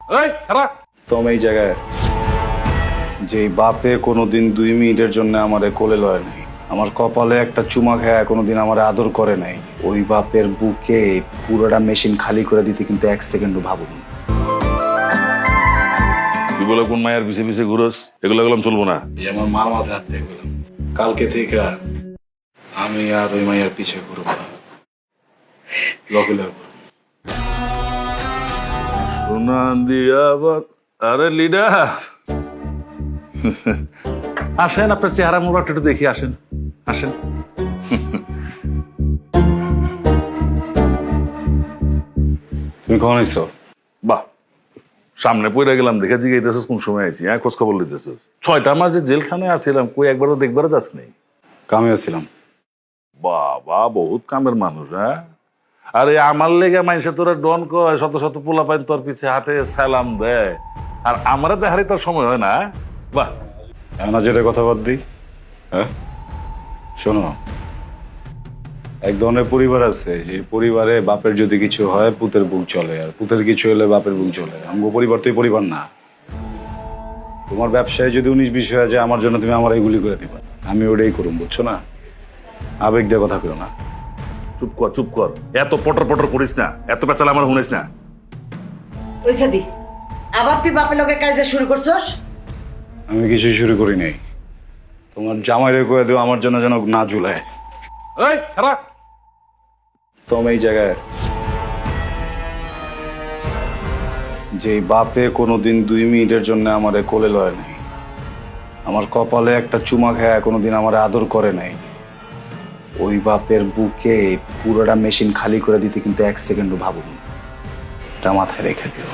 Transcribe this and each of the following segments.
তো আমি এই জায়গায় যে বাপে কোনোদিন 2 মিনিটের জন্য আমারে কোলে লয় নাই, আমার কপালে একটা চুমা খায় কোনোদিন আমারে আদর করে নাই, ওই বাপের বুকে পুরোটা মেশিন খালি করে দিতে কিন্তু 1 সেকেন্ডও ভাবুনি। তুই বলে কোন মায়ের পিছে পিছে ঘুরস, এগুলো গেলাম চলবো না। এই আমার মা মাথায় হাত দিয়ে গেলাম, কালকে থেকে আমি আর ওই মায়ের পিছে ঘুরবো না, লগে লাগবো। আরে লিডার আসেন, আপনার চেহারা মোড়া একটু দেখি, আসেন আসেন। তুমি কখন আইছো? বাহ, সামনে পড়ে গেলাম দেখে জিগাইতেছিস কোন সময় আইছি, হ্যাঁ খোঁজ খবর লইতেছিস। 6টা মাস যে জেলখানায় আছিলাম, কই একবারও দেখবারও যাস নেই। কামে আছিলাম। বাবা, বহুত কামের মানুষ। হ্যাঁ, আরে আমার লেগে মানুষে তোরা ডন কয়, শত শত পোলা পাইন তোর পিছে হাতে সালাম দেয়, আর আমারও দেখারই তোর সময় হয় না। বাহ, এনাজের কথা বাদ দিই। হ্যাঁ শোনো, এক ধরনের পরিবার আছে, যে পরিবারে বাপের যদি কিছু হয় পুতের বুক চলে, আর পুতের কিছু হলে বাপের বুক চলে। আমগো পরিবার তো এই পরিবার না। তোমার ব্যবসায় যদি 19-20 হয়ে যায়, আমার জন্য তুমি আমার এইগুলি করে দিবা, আমি ওটাই করুম, বুঝছো না? আবেগ দিয়ে কথা কেউ না। চুপ কর চুপ কর, এত পটর পটর করিস না, এত পেঁচাল আমার শুনিস না। ওই সাদি, আবার তুই বাপের লগে কাজে শুরু করছস? আমি কিছুই শুরু করি নাই। তোমার জামাইরে কয়ে দিও আমার জন্য যেন না ঝুলায়। এই খারাপ, তো আমি এই জায়গায় যে বাপে কোনোদিন 2 মিনিটের জন্য আমারে কোলে লয় নাই, আমার কপালে একটা চুমা খায় কোনোদিন আমারে আদর করে নাই, ওই বাপের বুকে পুরোটা মেশিন খালি করে দিতে কিন্তু 1 সেকেন্ডও ভাবুনি। এটা মাথায় রেখে দিও।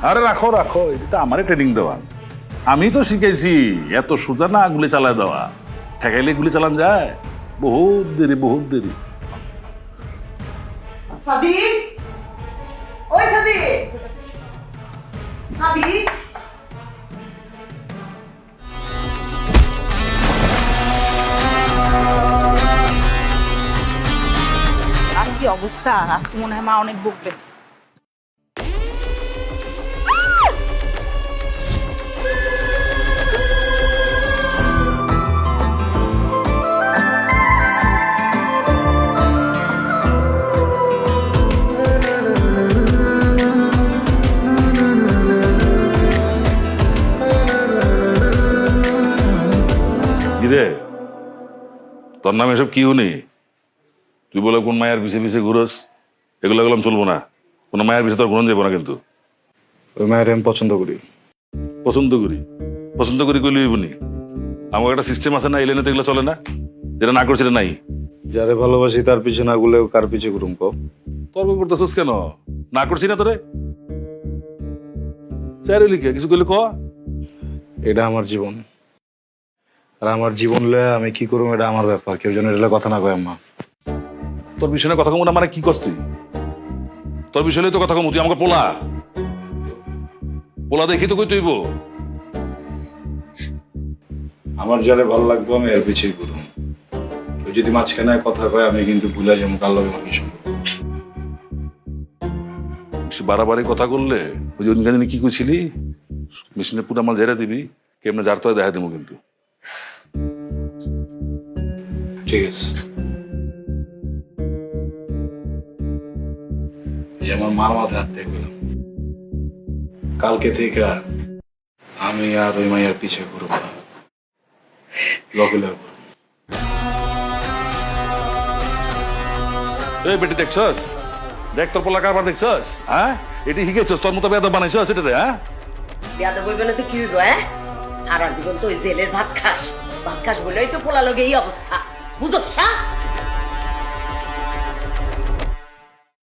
আরে রাখো রাখো, এটা তো আমারই ট্রেনিং দেওয়া, আমি তো শিখেছি। এত সোজা না গুলি চালায় দেওয়া, ঠেকাইলে গুলি চালান যায়, বহুত দেরি বহুত দেরি। সাদি, ওই সাদি, সাদি, আর কি অবস্থা, আজকে মনে হয় মা অনেক বকবে। কিরে, তোর নাম এসব কি শুনি? তুই বলে কোন মায়ের পিছে পিছে ঘুরস, এগুলো গেলাম চলবো না। কোন মায়ের পিছে তোর ঘুরন যাবো না কিন্তু। ওই মায়ের আমি পছন্দ করি। পছন্দ করি পছন্দ করি কইলি হইবনি। আমার একটা সিস্টেম আছে না, এলেনে তো এগুলো চলে না, যেটা না করছি নাই। যারে ভালোবাসি তার পিছে না গুলে কার পিছে ঘুরুম কও? তর্ক করতেছিস কেন? না করছি না তোরে, চাইরে লিখে কিছু কইলে ক। এটা আমার জীবন, আর আমার জীবন লয়ে আমি কি করুম এটা আমার ব্যাপার, কেউ যেন এটা কথা না কয়। আম্মা, তোর বিষয়ে কথা কম না, মানে কি করছ তুই? তোর বিষয়ে তো কথা কম, তুই আমাকে পোলা পোলা দেখি তো কই তুইব। আমার যারে ভালো লাগবে আমি এর পিছিয়ে ঘুরুম। কেউ যদি মাঝখানে কথা কয় আমি কিন্তু ভুলে যাবো কার লগে আমার কি সম্পর্ক। বাড়াবাড়ি কথা করলে ওই যে জানি কি কইছিলি, মেশিনে পুরো মাল ঝেড়ে দিবি, কেমনে যার তো দেখা দেবো কিন্তু। ঠিক আছে, এই আমার মা মাথায় হাত দিয়ে গেলাম, কালকে থেকে আমি আর ওই মায়ের পিছে ঘুরবো না, লগে লাগবো। এই বেটি দেখছস, দেখ তোর পোলা কারবার দেখছস, হ্যাঁ এটি শিখেছস, তোর মতো বেদব বানাইছস এটাতে। হ্যাঁ বিয়াদব বইবে না তো কি হইব? সারা জীবন তো ওই জেলের ভাত খাস বলেই তো পোলা লগে এই অবস্থা, বুঝছ?